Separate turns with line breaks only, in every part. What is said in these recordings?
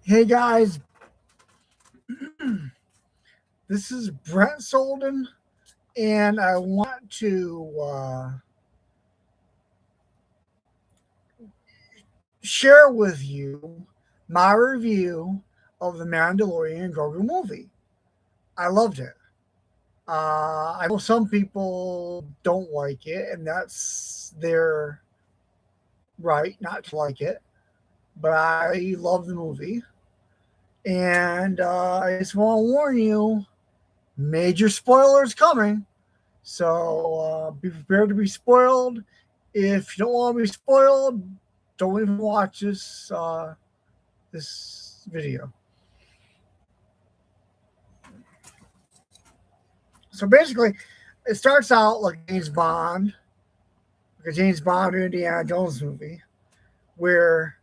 Hey guys, this is Brent Solden, and I want to share with you my review of the Mandalorian Grogu movie. I loved it. I know some people don't like it, and that's their right not to like it, but I love the movie. And I just want to warn you major spoilers coming. So be prepared to be spoiled. If you don't want to be spoiled, don't even watch this video. So basically, it starts out like a James Bond or Indiana Jones movie, where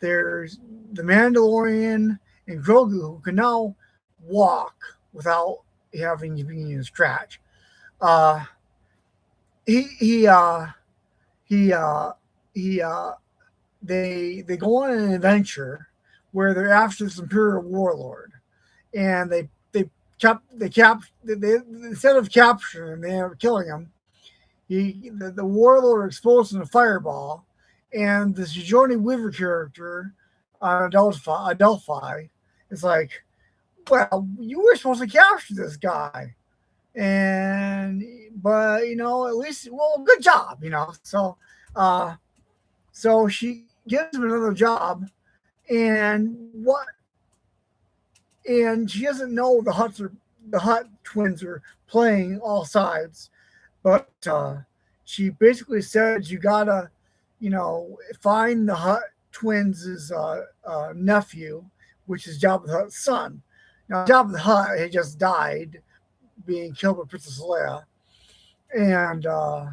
there's the Mandalorian and Grogu who can now walk without having to be in a scratch. Uh, he he uh, he he they go on an adventure where they're after this imperial warlord, and they instead of capturing him, they end up killing him. The warlord explodes in a fireball, and this Johnny Weaver character on Adelphi is like, well, you were supposed to capture this guy, and but at least, well, good job, uh so she gives him another job, and what and she doesn't know the Hut twins are playing all sides, but she basically says you gotta, find the Hut twins' nephew, which is Jabba the Hutt's son. Now Jabba the Hutt had just died, being killed by Princess Leia, and uh,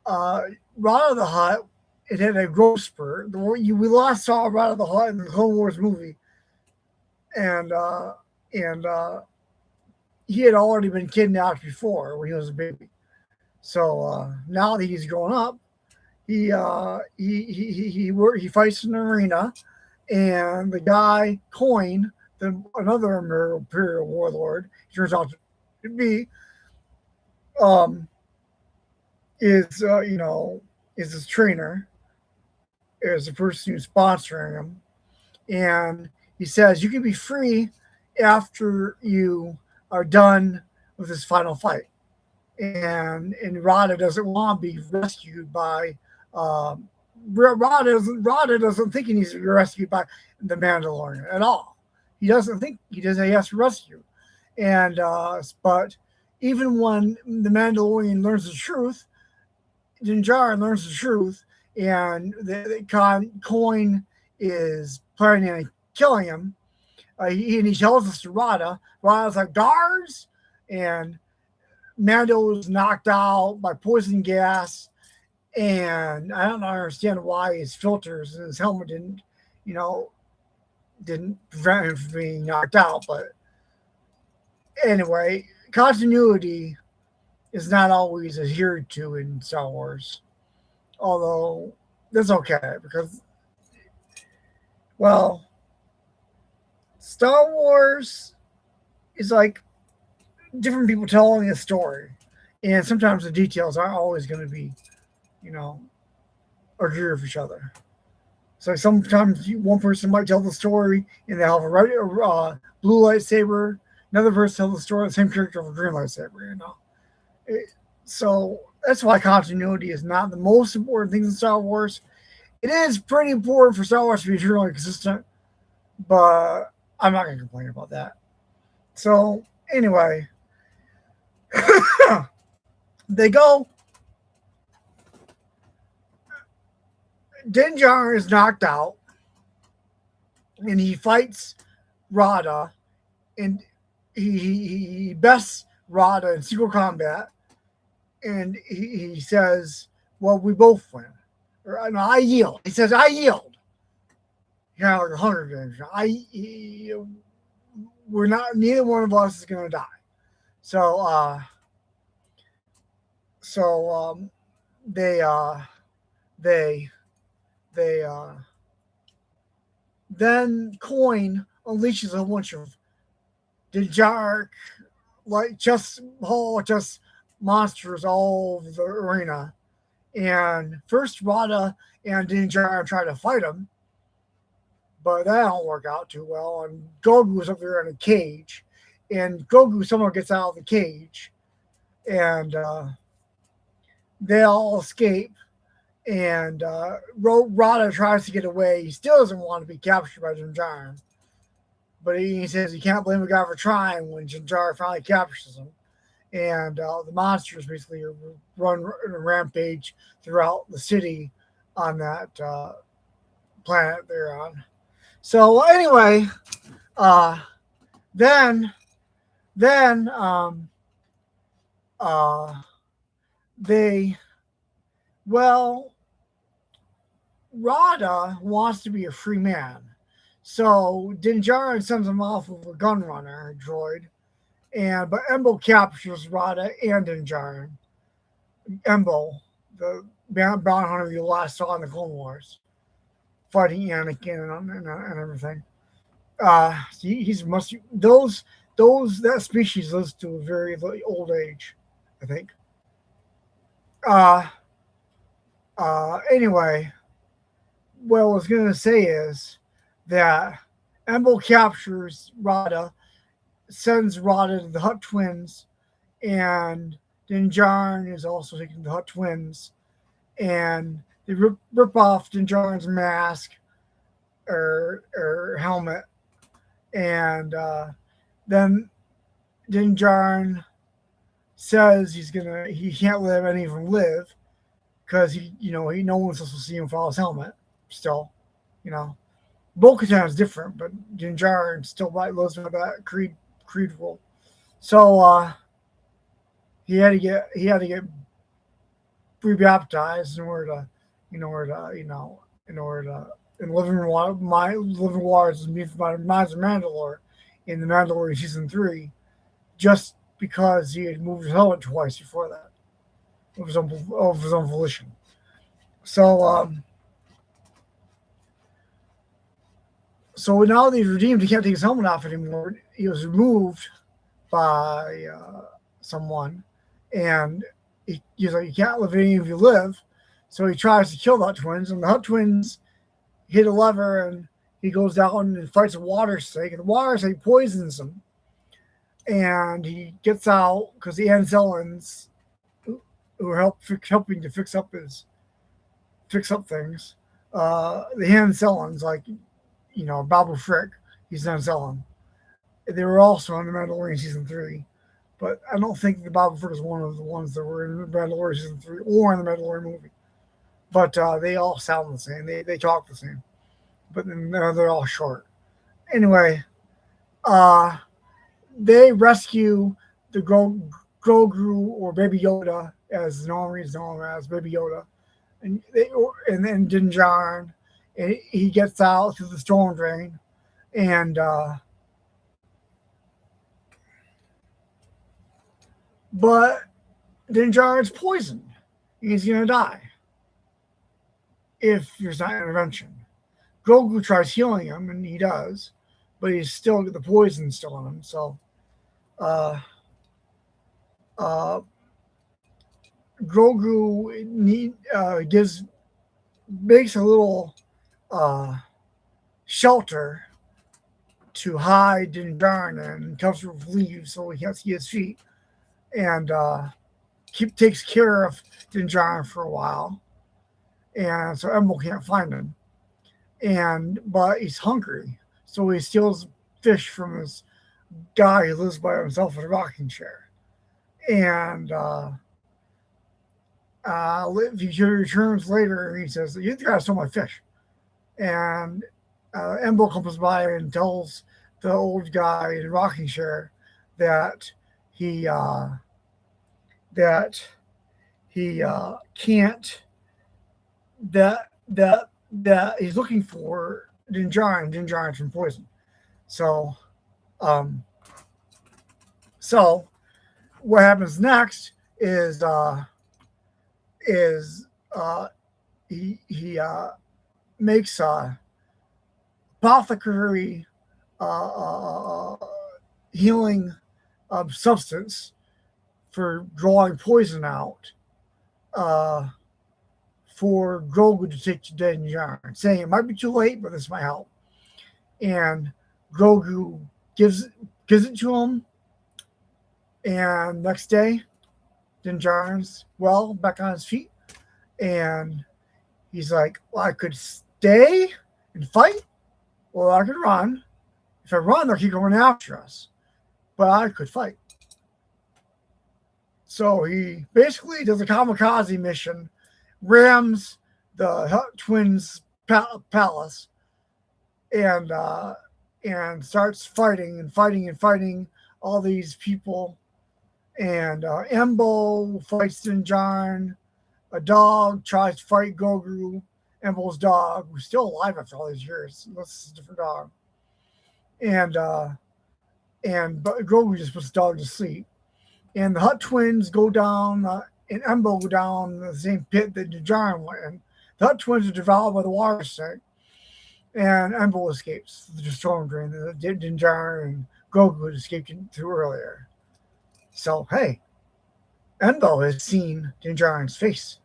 Rana the Hut. It had a growth spurt. We last saw Rana the Hut in the Clone Wars movie, and he had already been kidnapped before when he was a baby. So now that he's grown up, he fights in the arena, and the guy Coin, another Imperial warlord, he turns out to be, um, is is his trainer, is the person who's sponsoring him, and he says you can be free after you are done with this final fight. And Rada doesn't want to be rescued by um, Rada doesn't think he needs to be rescued by the Mandalorian at all. He doesn't he has to rescue. And but even when the Mandalorian learns the truth, Din Djarin learns the truth, and Coin is planning on killing him. And he tells us to Rada. Rada's like guards, and Mando was knocked out by poison gas, and I don't understand why his filters and his helmet you know, didn't prevent him from being knocked out. But anyway, continuity is not always adhered to in Star Wars, although that's okay because, well, Star Wars is like different people telling a story, and sometimes the details aren't always going to be, you know, agree with each other. So sometimes one person might tell the story and they have blue lightsaber. Another person tells the story, the same character with a green lightsaber. It, so that's why continuity is not the most important thing in Star Wars. It is pretty important for Star Wars to be truly consistent, but I'm not going to complain about that. So anyway, they go. Din Djarin is knocked out, and he fights Rada, and he bests Rada in single combat, and he says, "Well, we both win." Or no, I yield. He says, "I yield." Like a Hunger Games. We're not. Neither one of us is going to die. So, so they they they Then Coin unleashes a bunch of Dejarik, like just monsters all over the arena. And first Rada and Dinjar try to fight him, but that don't work out too well. And Grogu's up there in a cage, and Grogu somehow gets out of the cage, and they all escape. And Rada tries to get away. He still doesn't want to be captured by Dinjar, but he says he can't blame a guy for trying when Dinjar finally captures him. And the monsters basically run a rampage throughout the city on that planet they're on. So anyway, uh, then then uh, they well, Rada wants to be a free man, so Dinjarin sends him off with a gun runner droid, and but Embo captures Rada and Dinjarin. Embo, the bounty hunter you last saw in the Clone Wars, fighting Anakin and everything. He's must those that species lives to a very old age, I think. Uh, anyway, what I was gonna say is that Embo captures Rada, sends Rada to the Hut Twins, and Dinjarin is also taking the Hut Twins, and they rip off Dinjarin's mask or helmet, and then Dinjarin says he can't let any of them live because he no one's supposed to see him without his helmet. Still, you know, Bo-Katan is different, but Dinjarin still lives by that creed rule. So he had to get rebaptized in order to in living waters is me my minds of Mandalore in the Mandalorian season 3, just because he had moved his helmet twice before that of his own volition. So now that he's redeemed, he can't take his helmet off anymore. He was removed by someone, and he's like, "You can't let any of you live." So he tries to kill the Hut Twins, and the Hut Twins hit a lever, and he goes down and fights a water snake, and the water snake poisons him, and he gets out because the Anzellans, who are helping to fix up things, the Anzellans, like Babu Frick, he's an Anzellan. They were also in the Mandalorian season 3, but I don't think the Babu Frick is one of the ones that were in the Mandalorian season 3 or in the Mandalorian movie. But they all sound the same. They talk the same, but they're all short. Anyway, they rescue the Grogu, or Baby Yoda, as normally known as Baby Yoda, and then Dinjarin, and he gets out through the storm drain, and but Dinjarin's poisoned. He's gonna die if there's not intervention. Grogu tries healing him, and he does, but he's still the poison still in him. So, Grogu makes a little shelter to hide Dinjarin and covers it with leaves so he can't see his feet, and takes care of Dinjarin for a while, and so Embo can't find him. But he's hungry, so he steals fish from this guy who lives by himself in a rocking chair. And he returns later, and he says, "You guys stole my fish." And Embo comes by and tells the old guy in the rocking chair that he can't that he's looking for Dinjarin from poison. So, so what happens next is he makes apothecary healing substance for drawing poison out uh, for Grogu to take to Din Djarin, saying it might be too late, but this might help. And Grogu gives it to him, and next day, Din Djarin's back on his feet, and he's like, "Well, I could stay and fight, or I could run. If I run, they'll keep going after us, but I could fight." So he basically does a kamikaze mission, rams the Hutt twins' palace, and starts fighting and fighting and fighting all these people. And Embo fights Din Djarin. A dog tries to fight Grogu, Embo's dog, who's still alive after all these years. This is a different dog. But Grogu just puts the dog to sleep. And the Hutt twins go down, and Embo go down the same pit that Din Djarin went in. The Hutt twins are devoured by the water snake, and Embo escapes the storm drain that Din Djarin and Grogu had escaped into earlier. So, hey, Embo has seen Din Djarin's face.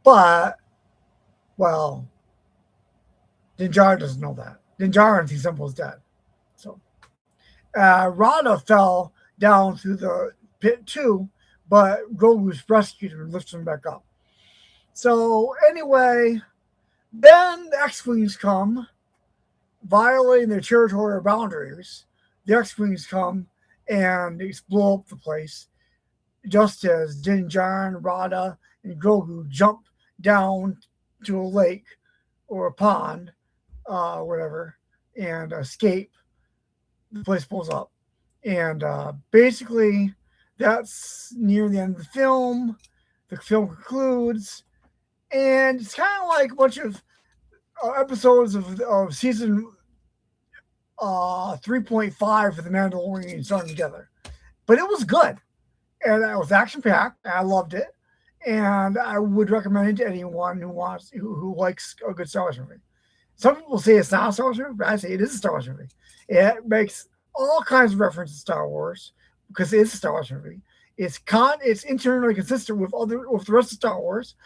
But, well, Din Djarin doesn't know that. Din Djarin thinks Embo's dead. So, Rada fell down through the pit too, but Grogu's rescued him and lifts him back up. So anyway, then the X-Wings come, violating their territorial boundaries. The X-Wings come and blow up the place, just as Din Djarin, Rada, and Grogu jump down to a lake or a pond, whatever, and escape. The place blows up. And basically, that's near the end of the film. The film concludes, and it's kind of like a bunch of episodes of season 3.5 for the Mandalorian starting together. But it was good, and it was action packed. I loved it, and I would recommend it to anyone who likes a good Star Wars movie. Some people say it's not a Star Wars movie, but I say it is a Star Wars movie. It makes all kinds of references to Star Wars because it is a Star Wars movie. It's internally consistent with the rest of Star Wars,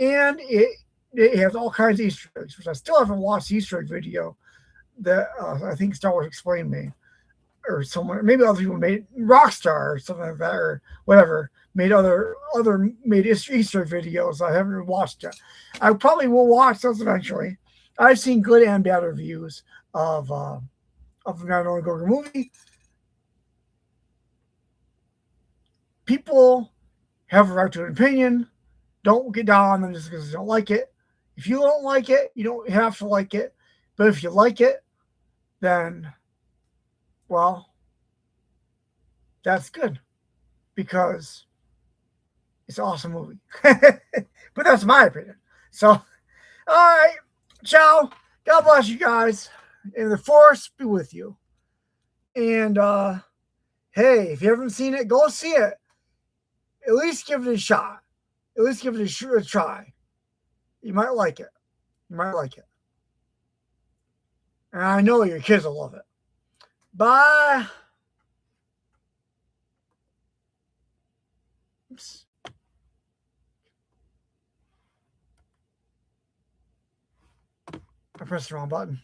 and it has all kinds of Easter eggs, which I still haven't watched the Easter egg video that I think Star Wars explained me, or someone, maybe other people made Rockstar or something like that, or whatever, made Easter egg videos. I haven't watched yet. I probably will watch those eventually. I've seen good and bad reviews of the Mando Grogu movie. People have a right to an opinion. Don't get down on them just because they don't like it. If you don't like it, you don't have to like it. But if you like it, then, well, that's good because it's an awesome movie. But that's my opinion. So, all right. Ciao. God bless you guys. And the force be with you. And hey, if you haven't seen it, go see it. At least give it a shot. At least give it a try. You might like it. You might like it. And I know your kids will love it. Bye. Oops. I pressed the wrong button.